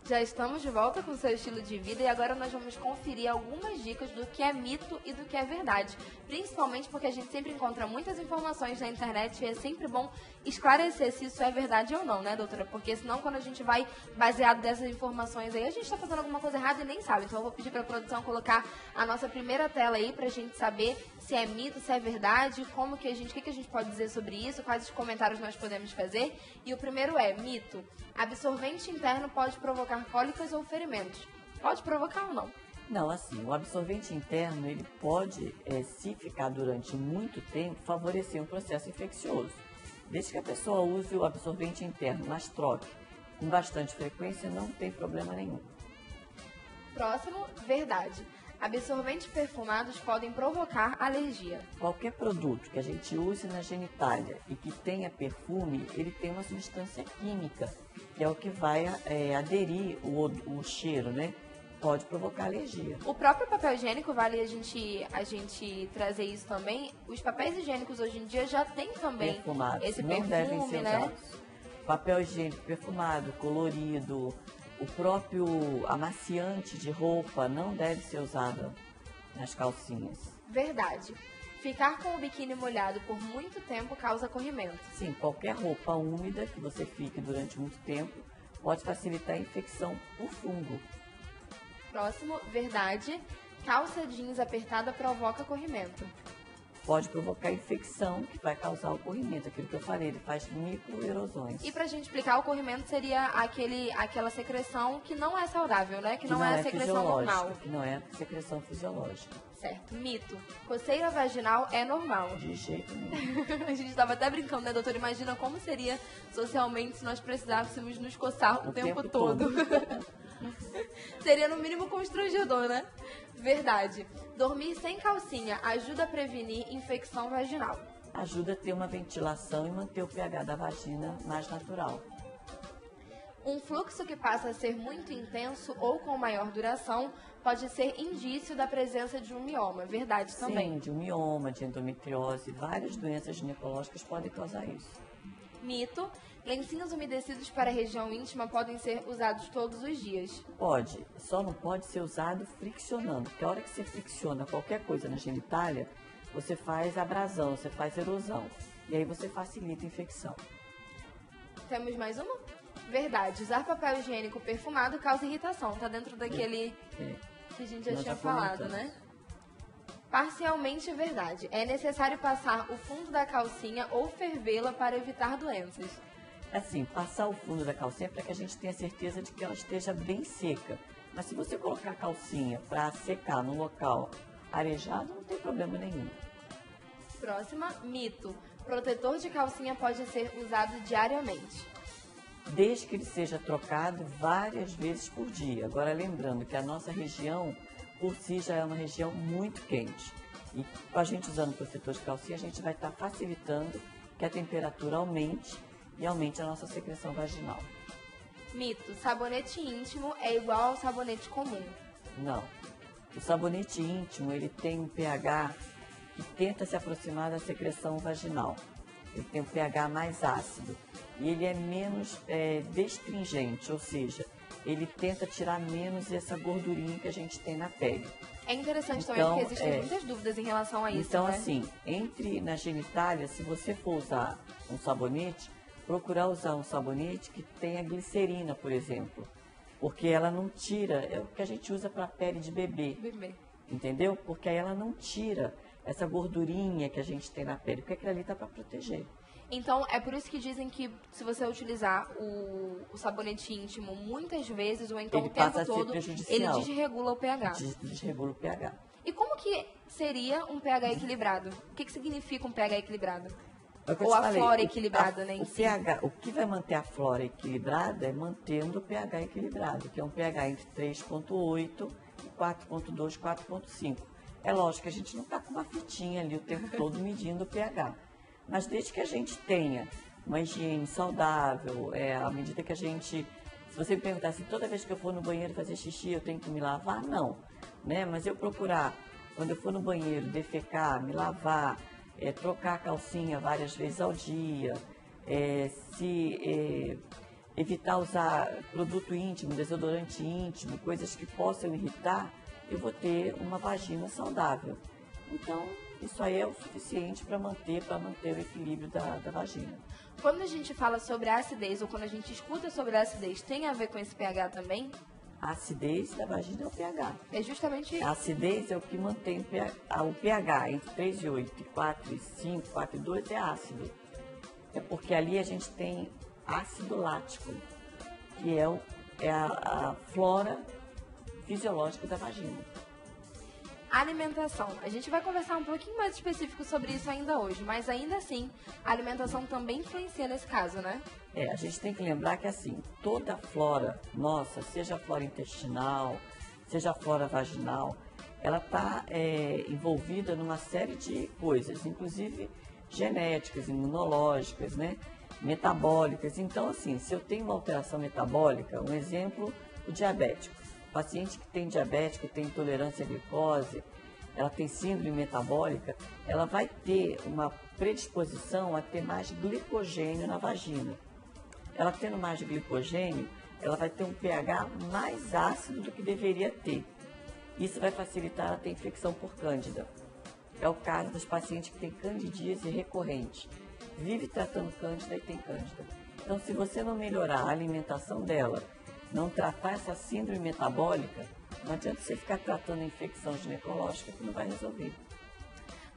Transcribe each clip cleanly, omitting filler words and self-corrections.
Já estamos de volta com o seu estilo de vida e agora nós vamos conferir algumas dicas do que é mito e do que é verdade. Principalmente porque a gente sempre encontra muitas informações na internet e é sempre bom esclarecer se isso é verdade ou não, né, doutora? Porque senão quando a gente vai baseado dessas informações aí, a gente está fazendo alguma coisa errada e nem sabe. Então eu vou pedir para a produção colocar a nossa primeira tela aí para a gente saber se é mito, se é verdade, como que o que a gente pode dizer sobre isso, quais os comentários nós podemos fazer. E o primeiro é mito. Absorvente interno pode provocar cólicas ou ferimentos. Pode provocar ou não? Não, assim, o absorvente interno, ele pode, se ficar durante muito tempo, favorecer um processo infeccioso. Desde que a pessoa use o absorvente interno, mas troque com bastante frequência, não tem problema nenhum. Próximo, verdade. Absorventes perfumados podem provocar alergia. Qualquer produto que a gente use na genitália e que tenha perfume, ele tem uma substância química, que é o que vai aderir o cheiro, né? Pode provocar alergia. O próprio papel higiênico, vale a gente trazer isso também. Os papéis higiênicos hoje em dia já tem também Perfumados. esse Não perfume, devem ser né? usados. Papel higiênico perfumado, colorido, o próprio amaciante de roupa não deve ser usado nas calcinhas. Verdade. Ficar com o biquíni molhado por muito tempo causa corrimento. Sim, qualquer roupa úmida que você fique durante muito tempo pode facilitar a infecção por fungo. Próximo, verdade. Calça jeans apertada provoca corrimento. Pode provocar infecção, que vai causar o corrimento. Aquilo que eu falei, ele faz microerosões. E pra gente explicar, o corrimento seria aquela secreção que não é saudável, né? Que não é a secreção normal. Que não é secreção fisiológica. Certo. Mito. Coceira vaginal é normal. De jeito nenhum. A gente estava até brincando, né, doutora? Imagina como seria socialmente se nós precisássemos nos coçar o tempo todo. Seria no mínimo constrangedor, né? Verdade. Dormir sem calcinha ajuda a prevenir infecção vaginal. Ajuda a ter uma ventilação e manter o pH da vagina mais natural. Um fluxo que passa a ser muito intenso ou com maior duração pode ser indício da presença de um mioma. Verdade também. Sim, de um mioma, de endometriose, várias doenças ginecológicas podem causar isso. Mito. Lencinhos umedecidos para a região íntima podem ser usados todos os dias. Pode, só não pode ser usado friccionando, porque a hora que você fricciona qualquer coisa na genitália, você faz abrasão, você faz erosão, e aí você facilita a infecção. Temos mais uma? Verdade, usar papel higiênico perfumado causa irritação, tá dentro daquele que a gente já tinha falado, né? Parcialmente verdade, é necessário passar o fundo da calcinha ou fervê-la para evitar doenças. Assim, passar o fundo da calcinha para que a gente tenha certeza de que ela esteja bem seca. Mas se você colocar a calcinha para secar no local arejado, não tem problema nenhum. Próxima, mito. Protetor de calcinha pode ser usado diariamente. Desde que ele seja trocado várias vezes por dia. Agora, lembrando que a nossa região, por si, já é uma região muito quente. E com a gente usando protetor de calcinha, a gente vai estar facilitando que a temperatura aumente e aumente a nossa secreção vaginal. Mito. Sabonete íntimo é igual ao sabonete comum. Não. O sabonete íntimo, ele tem um pH que tenta se aproximar da secreção vaginal. Ele tem um pH mais ácido e ele é menos destringente, ou seja, ele tenta tirar menos essa gordurinha que a gente tem na pele. É interessante também porque existem muitas dúvidas em relação a isso, então, né? assim, na genitália, se você for usar um sabonete, procurar usar um sabonete que tenha glicerina, por exemplo, porque ela não tira, é o que a gente usa para a pele de bebê, entendeu? Porque aí ela não tira essa gordurinha que a gente tem na pele, porque aquilo ali está para proteger. Então, é por isso que dizem que se você utilizar o sabonete íntimo muitas vezes, ou então ele o tempo passa todo, a ser prejudicial. ele desregula o pH. Desregula o pH. E como que seria um pH equilibrado? O que significa um pH equilibrado? É o que eu Ou te a falei, flora equilibrada, né? O que vai manter a flora equilibrada é mantendo o pH equilibrado, que é um pH entre 3,8 e 4,2, 4,5. É lógico que a gente não está com uma fitinha ali o tempo todo medindo o pH. Mas desde que a gente tenha uma higiene saudável, à medida que a gente... Se você me perguntar se toda vez que eu for no banheiro fazer xixi eu tenho que me lavar, não. Né? Mas eu procurar quando eu for no banheiro, defecar, me lavar, trocar a calcinha várias vezes ao dia, evitar usar produto íntimo, desodorante íntimo, coisas que possam irritar, eu vou ter uma vagina saudável. Então, isso aí é o suficiente para manter o equilíbrio da vagina. Quando a gente fala sobre a acidez ou quando a gente escuta sobre a acidez, tem a ver com esse pH também? A acidez da vagina é o pH. É justamente... A acidez é o que mantém o pH entre 3,8 e 4,5, 4,2 é ácido. É porque ali a gente tem ácido lático, que é a flora fisiológica da vagina. Alimentação. A gente vai conversar um pouquinho mais específico sobre isso ainda hoje, mas ainda assim, a alimentação também influencia nesse caso, né? A gente tem que lembrar que assim, toda a flora nossa, seja a flora intestinal, seja a flora vaginal, ela está envolvida numa série de coisas, inclusive genéticas, imunológicas, né? Metabólicas. Então, assim, se eu tenho uma alteração metabólica, um exemplo, o diabético. O paciente que tem diabetes, tem intolerância à glicose, ela tem síndrome metabólica, ela vai ter uma predisposição a ter mais glicogênio na vagina. Ela tendo mais glicogênio, ela vai ter um pH mais ácido do que deveria ter. Isso vai facilitar ela ter infecção por cândida. É o caso dos pacientes que têm candidíase recorrente. Vive tratando cândida e tem cândida. Então, se você não melhorar a alimentação dela, não tratar essa síndrome metabólica, não adianta você ficar tratando a infecção ginecológica que não vai resolver.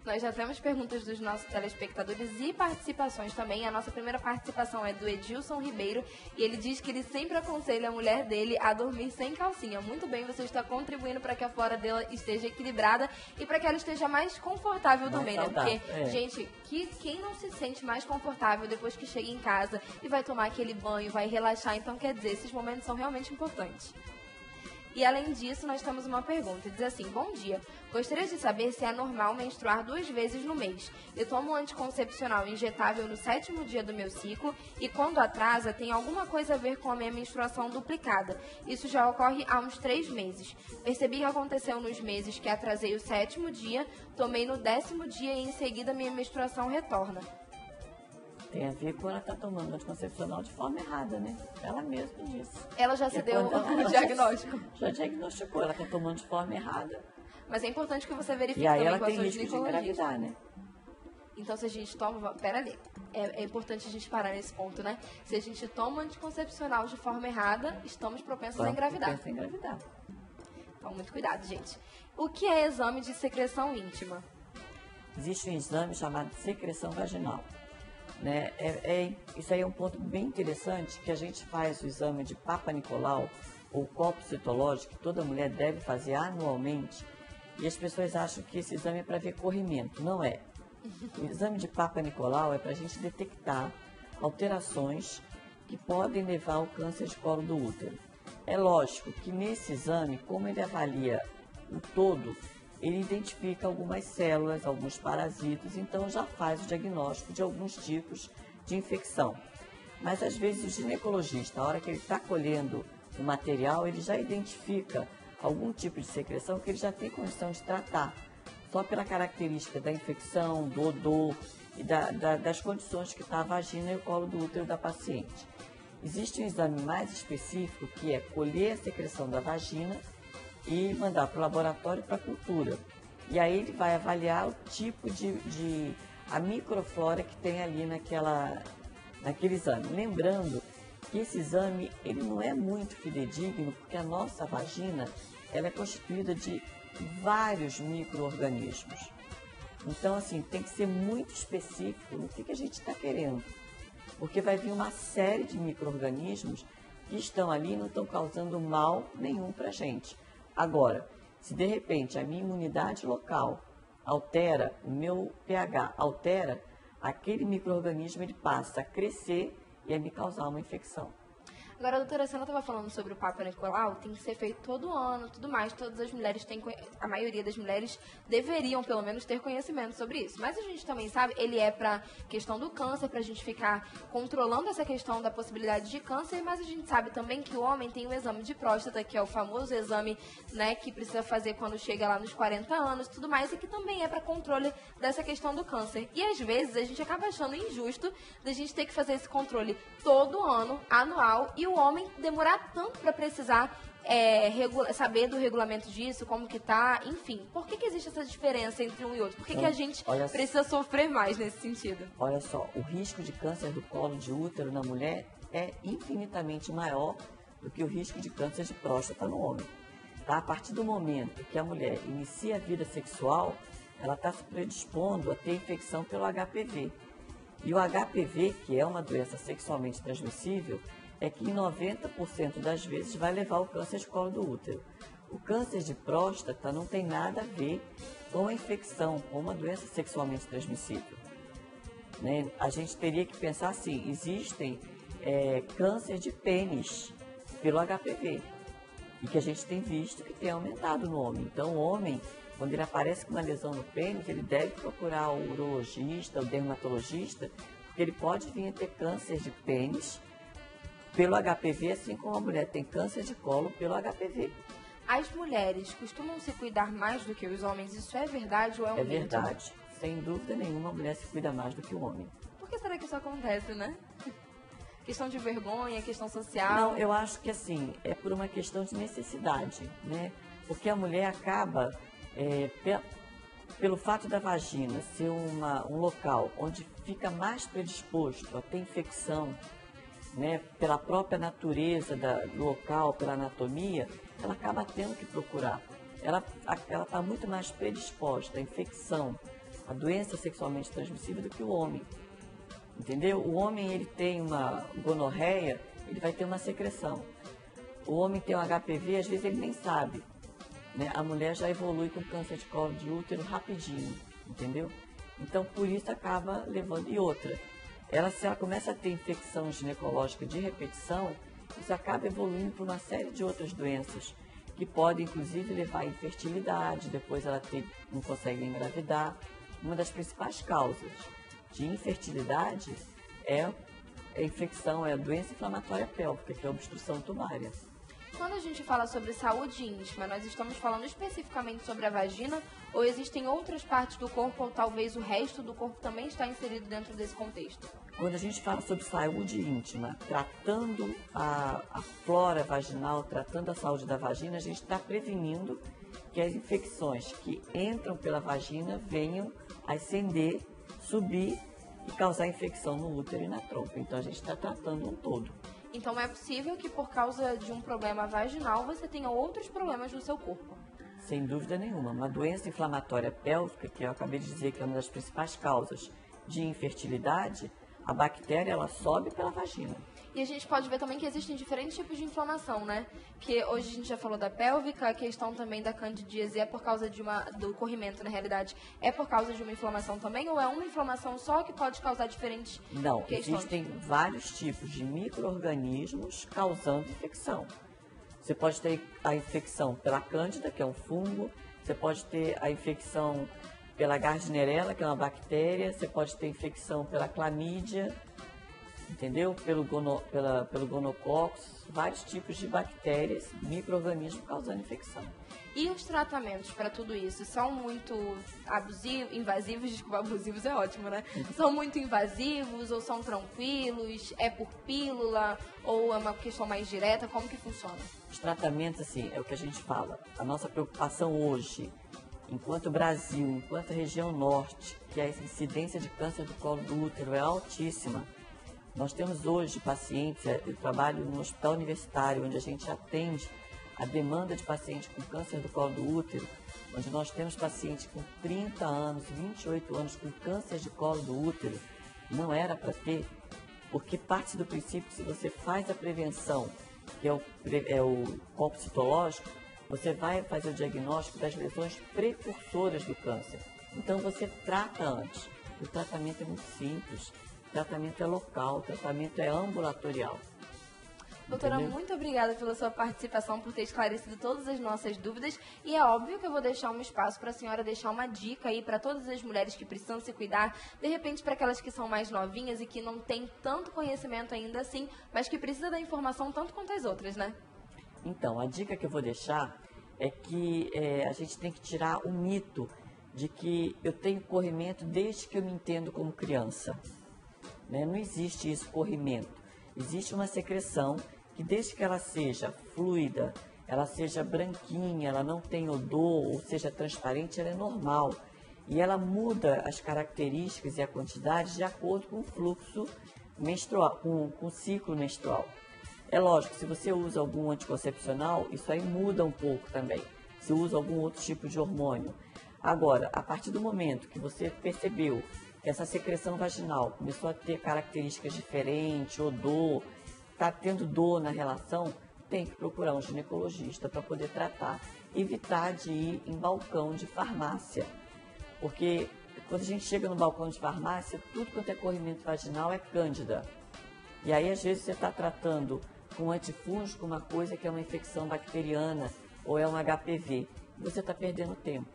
Nós já temos perguntas dos nossos telespectadores e participações também. A nossa primeira participação é do Edilson Ribeiro e ele diz que ele sempre aconselha a mulher dele a dormir sem calcinha. Muito bem, você está contribuindo para que a flora dela esteja equilibrada e para que ela esteja mais confortável também, né? Porque, gente, quem não se sente mais confortável depois que chega em casa e vai tomar aquele banho, vai relaxar, então quer dizer, esses momentos são realmente importantes. E além disso, nós temos uma pergunta. Diz assim: bom dia, gostaria de saber se é normal menstruar 2 vezes no mês. Eu tomo um anticoncepcional injetável no 7º dia do meu ciclo e quando atrasa tem alguma coisa a ver com a minha menstruação duplicada. Isso já ocorre há uns 3 meses. Percebi que aconteceu nos meses que atrasei o 7º dia, tomei no 10º dia e em seguida minha menstruação retorna. Tem a ver com ela estar tomando anticoncepcional de forma errada, né? Ela mesma disse. Ela já se deu o diagnóstico. Já diagnosticou, ela está tomando de forma errada. Mas é importante que você verifique e aí também ela com a tem sua risco de engravidar, né? Então, se a gente toma... Pera ali. É importante a gente parar nesse ponto, né? Se a gente toma anticoncepcional de forma errada, estamos propensos a engravidar. Então, muito cuidado, gente. O que é exame de secreção íntima? Existe um exame chamado secreção vaginal. Né? Isso aí é um ponto bem interessante, que a gente faz o exame de Papa Nicolau, ou copo citológico, que toda mulher deve fazer anualmente, e as pessoas acham que esse exame é para ver corrimento. Não é. O exame de Papa Nicolau é para a gente detectar alterações que podem levar ao câncer de colo do útero. É lógico que nesse exame, como ele avalia o todo, ele identifica algumas células, alguns parasitas, então já faz o diagnóstico de alguns tipos de infecção. Mas às vezes o ginecologista, na hora que ele está colhendo o material, ele já identifica algum tipo de secreção que ele já tem condição de tratar, só pela característica da infecção, do odor e das condições que está a vagina e o colo do útero da paciente. Existe um exame mais específico que é colher a secreção da vagina e mandar para o laboratório para cultura. E aí ele vai avaliar o tipo a microflora que tem ali naquele exame. Lembrando que esse exame ele não é muito fidedigno, porque a nossa vagina ela é constituída de vários micro-organismos. Então, assim, tem que ser muito específico no que a gente está querendo, porque vai vir uma série de micro-organismos que estão ali e não estão causando mal nenhum para a gente. Agora, se de repente a minha imunidade local altera, o meu pH altera, aquele micro-organismo ele passa a crescer e a me causar uma infecção. Agora, a doutora Sena estava falando sobre o Papa Nicolau, tem que ser feito todo ano, tudo mais, todas as mulheres têm, a maioria das mulheres deveriam, pelo menos, ter conhecimento sobre isso. Mas a gente também sabe, ele é para questão do câncer, para a gente ficar controlando essa questão da possibilidade de câncer, mas a gente sabe também que o homem tem o exame de próstata, que é o famoso exame, né, que precisa fazer quando chega lá nos 40 anos, tudo mais, e que também é para controle dessa questão do câncer. E às vezes a gente acaba achando injusto da gente ter que fazer esse controle todo ano, anual, e o homem demorar tanto para precisar saber do regulamento disso, como que tá, enfim. Por que existe essa diferença entre um e outro? Por que a gente precisa sofrer mais nesse sentido? Olha só, o risco de câncer do colo de útero na mulher é infinitamente maior do que o risco de câncer de próstata no homem. Tá? A partir do momento que a mulher inicia a vida sexual, ela está se predispondo a ter infecção pelo HPV. E o HPV, que é uma doença sexualmente transmissível, é que em 90% das vezes vai levar ao câncer de colo do útero. O câncer de próstata não tem nada a ver com a infecção, com uma doença sexualmente transmissível. Né? A gente teria que pensar assim, existem câncer de pênis pelo HPV, e que a gente tem visto que tem aumentado no homem. Então, o homem, quando ele aparece com uma lesão no pênis, ele deve procurar o urologista, o dermatologista, porque ele pode vir a ter câncer de pênis pelo HPV, assim como a mulher tem câncer de colo pelo HPV. As mulheres costumam se cuidar mais do que os homens? Isso é verdade ou é um mito? É verdade. Sem dúvida nenhuma, a mulher se cuida mais do que o homem. Por que será que isso acontece, né? Questão de vergonha, questão social? Não, eu acho que assim, é por uma questão de necessidade, né? Porque a mulher acaba, pelo fato da vagina ser um local onde fica mais predisposto a ter infecção, né? Pela própria natureza do local, pela anatomia, ela acaba tendo que procurar. Ela está muito mais predisposta à infecção, à doença sexualmente transmissível do que o homem. Entendeu? O homem, ele tem uma gonorreia, ele vai ter uma secreção. O homem tem um HPV, às vezes ele nem sabe. Né? A mulher já evolui com câncer de colo de útero rapidinho, entendeu? Então, por isso acaba levando. E outra, se ela começa a ter infecção ginecológica de repetição, isso acaba evoluindo para uma série de outras doenças, que podem, inclusive, levar à infertilidade, depois ela não consegue engravidar. Uma das principais causas de infertilidade é a infecção, é a doença inflamatória pélvica, que é a obstrução tubária. Quando a gente fala sobre saúde íntima, nós estamos falando especificamente sobre a vagina ou existem outras partes do corpo ou talvez o resto do corpo também está inserido dentro desse contexto? Quando a gente fala sobre saúde íntima, tratando a flora vaginal, tratando a saúde da vagina, a gente está prevenindo que as infecções que entram pela vagina venham a ascender, subir e causar infecção no útero e na trompa. Então, a gente está tratando um todo. Então, é possível que por causa de um problema vaginal você tenha outros problemas no seu corpo? Sem dúvida nenhuma. Uma doença inflamatória pélvica, que eu acabei de dizer que é uma das principais causas de infertilidade, a bactéria ela sobe pela vagina. E a gente pode ver também que existem diferentes tipos de inflamação, né? Que hoje a gente já falou da pélvica, a questão também da candidíase é por causa do corrimento, na realidade, é por causa de uma inflamação também? Ou é uma inflamação só que pode causar diferentes questões? Existem vários tipos de micro-organismos causando infecção. Você pode ter a infecção pela cândida, que é um fungo, você pode ter a infecção pela Gardnerella, que é uma bactéria, você pode ter infecção pela clamídia, entendeu? Pelo gonococcus, vários tipos de bactérias, micro-organismos causando infecção. E os tratamentos para tudo isso são muito invasivos, desculpa, abusivos é ótimo, né? São muito invasivos ou são tranquilos? É por pílula ou é uma questão mais direta? Como que funciona? Os tratamentos, assim, é o que a gente fala. A nossa preocupação hoje, enquanto Brasil, enquanto região norte, que a incidência de câncer do colo do útero é altíssima, nós temos hoje pacientes, eu trabalho no hospital universitário, onde a gente atende a demanda de pacientes com câncer do colo do útero, onde nós temos pacientes com 30 anos, 28 anos com câncer de colo do útero. Não era para ter, porque parte do princípio que se você faz a prevenção, que é o copo citológico, você vai fazer o diagnóstico das lesões precursoras do câncer. Então você trata antes. O tratamento é muito simples. O tratamento é local, o tratamento é ambulatorial. Doutora, entendeu? muito obrigada pela sua participação, por ter esclarecido todas as nossas dúvidas. E é óbvio que eu vou deixar um espaço para a senhora deixar uma dica aí para todas as mulheres que precisam se cuidar, de repente para aquelas que são mais novinhas e que não têm tanto conhecimento ainda assim, mas que precisam da informação tanto quanto as outras, né? Então, a dica que eu vou deixar é que a gente tem que tirar o mito de que eu tenho corrimento desde que eu me entendo como criança. Né? Não existe isso, corrimento. Existe uma secreção que desde que ela seja fluida, ela seja branquinha, ela não tem odor, ou seja transparente, ela é normal. E ela muda as características e a quantidade de acordo com o fluxo menstrual, com o ciclo menstrual. É lógico, se você usa algum anticoncepcional, isso aí muda um pouco também. Se usa algum outro tipo de hormônio. Agora, a partir do momento que você percebeu que essa secreção vaginal começou a ter características diferentes, odor, está tendo dor na relação, tem que procurar um ginecologista para poder tratar. Evitar de ir em balcão de farmácia. Porque quando a gente chega no balcão de farmácia, tudo quanto é corrimento vaginal é cândida. E aí, às vezes, você está tratando com antifúngico uma coisa que é uma infecção bacteriana ou é um HPV. E você está perdendo tempo.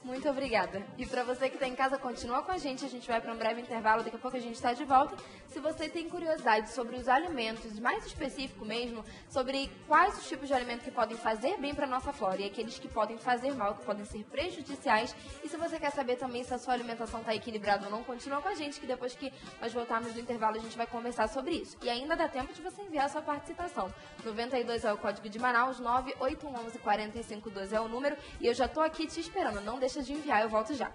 Muito obrigada. E para você que está em casa, continua com a gente vai para um breve intervalo, daqui a pouco a gente está de volta. Se você tem curiosidade sobre os alimentos, mais específico mesmo, sobre quais os tipos de alimentos que podem fazer bem para a nossa flora e aqueles que podem fazer mal, que podem ser prejudiciais, e se você quer saber também se a sua alimentação está equilibrada ou não, continua com a gente, que depois que nós voltarmos do intervalo a gente vai conversar sobre isso. E ainda dá tempo de você enviar a sua participação. 92 é o código de Manaus, 98111 4512 é o número, e eu já estou aqui te esperando, não deixa de enviar, eu volto já.